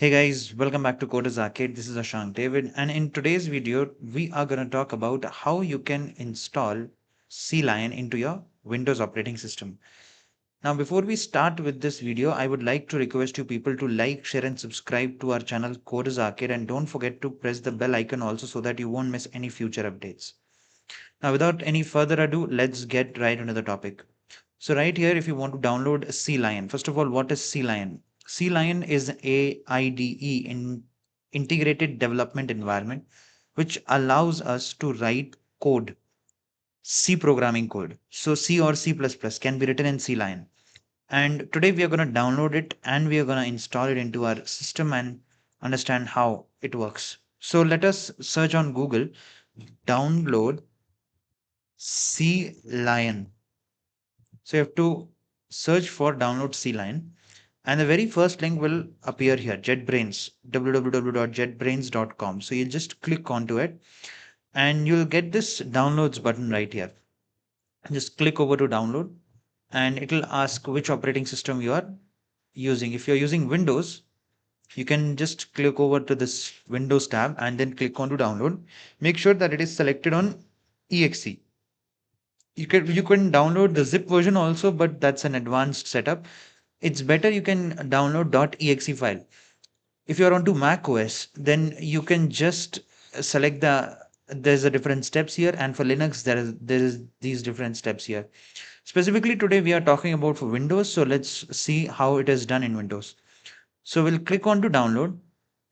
Hey guys, welcome back to Coders Arcade. This is Ashank David, and in today's video, we are going to talk about how you can install CLion into your Windows operating system. Now, before we start with this video, I would like to request you people to like, share, and subscribe to our channel Coders Arcade, and don't forget to press the bell icon also so that you won't miss any future updates. Now, without any further ado, let's get right into the topic. So right here, if you want to download CLion, first of all, what is CLion? CLion is a IDE in integrated development environment, which allows us to write code, C programming code. So C or C++ can be written in CLion. And today we are going to download it and we are going to install it into our system and understand how it works. So let us search on Google, download CLion. So you have to search for download CLion. And the very first link will appear here, JetBrains, www.jetbrains.com. So you just click onto it and you'll get this downloads button right here. Just click over to download and it'll ask which operating system you are using. If you're using Windows, you can just click over to this Windows tab and then click on to download. Make sure that it is selected on exe. You can download the zip version also, but that's an advanced setup. It's better you can download .exe file. If you're onto Mac OS, then you can just select there's a different steps here, and for Linux there is these different steps here. Specifically today we are talking about for Windows, so let's see how it is done in Windows. So we'll click on to download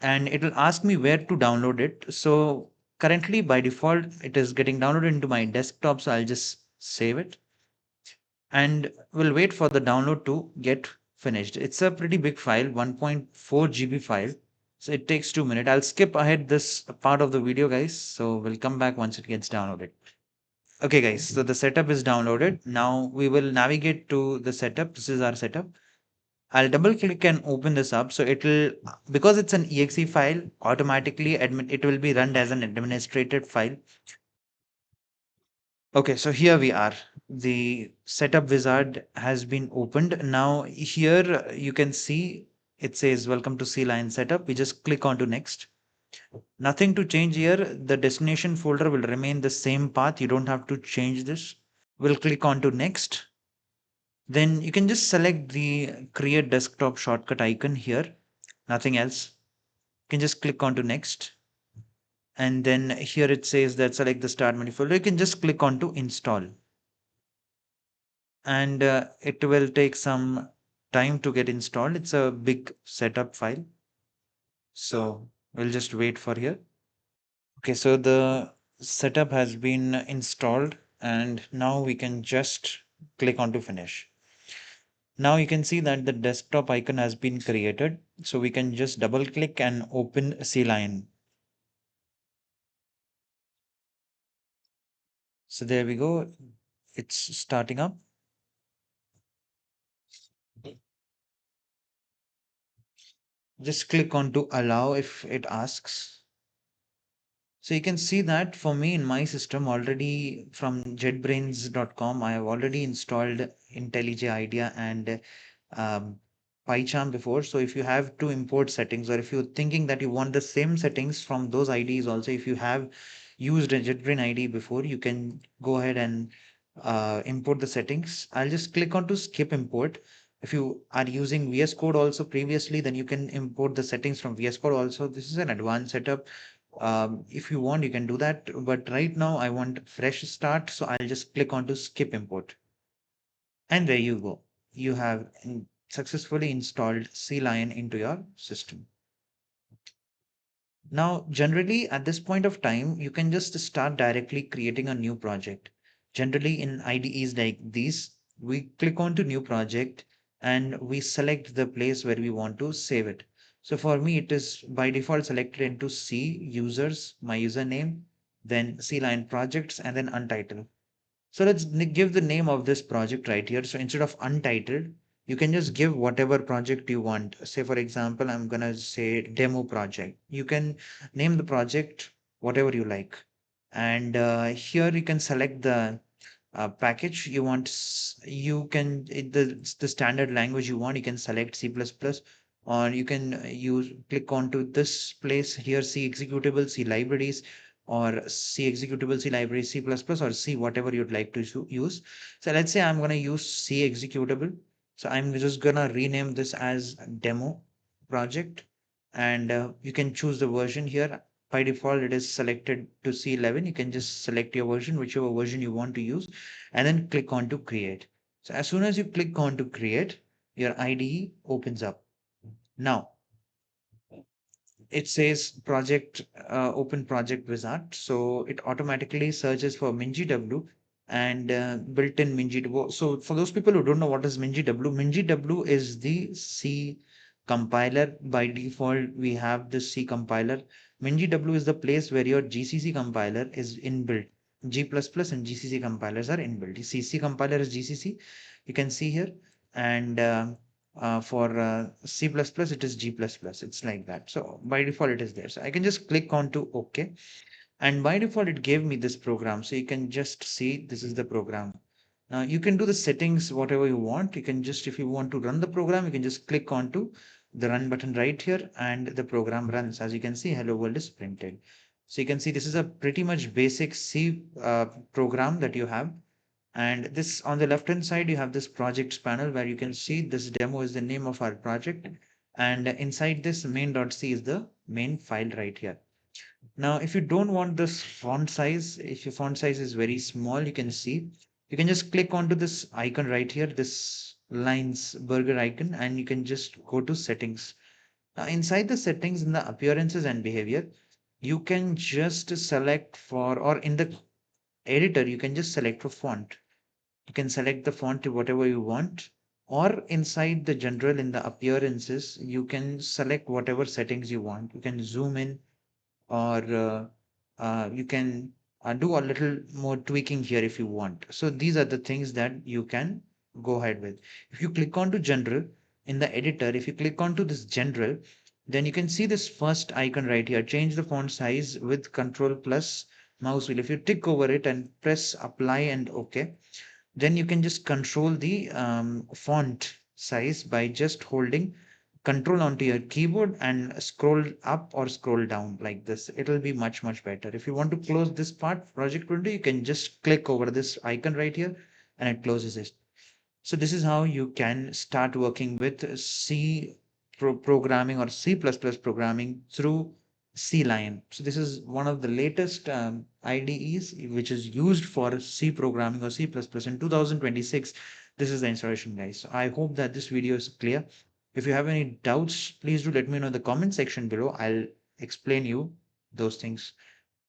and it will ask me where to download it. So currently by default it is getting downloaded into my desktop, so I'll just save it and we'll wait for the download to get finished. It's a pretty big file, 1.4 GB file. So it takes 2 minutes. I'll skip ahead this part of the video, guys. So we'll come back once it gets downloaded. Okay, guys. So the setup is downloaded. Now we will navigate to the setup. This is our setup. I'll double click and open this up. So it'll, because it's an exe file, automatically it will be run as an administrated file. Okay, so here we are. The setup wizard has been opened. Now here you can see it says welcome to CLion setup. We just click on to next. Nothing to change here. The destination folder will remain the same path. You don't have to change this. We'll click on to next. Then you can just select the create desktop shortcut icon here. Nothing else. You can just click on to next. And then here it says that select the start menu folder. You can just click on to install. And it will take some time to get installed. It's a big setup file. So we'll just wait for here. Okay, so the setup has been installed and now we can just click on to finish. Now you can see that the desktop icon has been created. So we can just double click and open CLion. So there we go. It's starting up. Just click on to allow if it asks. So you can see that for me in my system already from jetbrains.com, I have already installed IntelliJ IDEA and PyCharm before. So if you have to import settings or if you're thinking that you want the same settings from those IDs also, if you have used a JetBrains IDE before, you can go ahead and import the settings. I'll just click on to skip import. If you are using VS Code also previously, then you can import the settings from VS Code also. This is an advanced setup. If you want, you can do that. But right now I want fresh start. So I'll just click on to skip import. And there you go. You have successfully installed CLion into your system. Now, generally at this point of time, you can just start directly creating a new project. Generally in IDEs like these, we click on to new project and we select the place where we want to save it. So for me, it is by default selected into C users, my username, then CLion projects and then untitled. So let's give the name of this project right here. So instead of untitled, you can just give whatever project you want. Say, for example, I'm going to say demo project. You can name the project whatever you like. And here you can select the package you want. You can the standard language you want. You can select C++ or you can click onto this place here, C executable, C libraries, or C executable, C library, C++, or C whatever you'd like to use. So let's say I'm going to use C executable. So I'm just going to rename this as demo project, and you can choose the version here. By default, it is selected to C11. You can just select your version, whichever version you want to use, and then click on to create. So as soon as you click on to create, your IDE opens up. Now, it says project open project wizard, so it automatically searches for MinGW and built-in MinGW. So for those people who don't know what is MinGW, MinGW is the C compiler. By default, we have the C compiler. MinGW is the place where your GCC compiler is inbuilt. G++ and GCC compilers are inbuilt. C compiler is GCC, you can see here, and for C++, it is G++. It's like that. So by default, it is there. So I can just click on to OK. And by default, it gave me this program. So you can just see this is the program. Now you can do the settings, whatever you want. You can just, if you want to run the program, you can just click on to the run button right here and the program runs. As you can see, hello world is printed. So you can see this is a pretty much basic C program that you have. And this on the left hand side, you have this projects panel where you can see this demo is the name of our project. And inside this main.c is the main file right here. Now, if you don't want this font size, if your font size is very small, you can see, you can just click onto this icon right here, this lines burger icon, and you can just go to settings. Now, inside the settings in the appearances and behavior, you can just select for, or in the editor, you can just select for font. You can select the font to whatever you want, or inside the general in the appearances, you can select whatever settings you want. You can zoom in, or you can do a little more tweaking here if you want. So these are the things that you can go ahead with. If you click on to general in the editor, if you click on to this general, then you can see this first icon right here, change the font size with control plus mouse wheel. If you tick over it and press apply and OK, then you can just control the font size by just holding control onto your keyboard and scroll up or scroll down like this. It will be much better. If you want to close this part project window, you can just click over this icon right here and it closes it. So this is how you can start working with C programming or C++ programming through CLion. So this is one of the latest IDEs which is used for C programming or C++ in 2026. This is the installation, guys. So I hope that this video is clear. If you have any doubts, please do let me know in the comment section below. I'll explain you those things.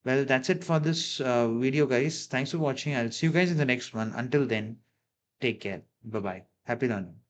Well, that's it for this video, guys. Thanks for watching. I'll see you guys in the next one. Until then, take care. Bye bye. Happy learning.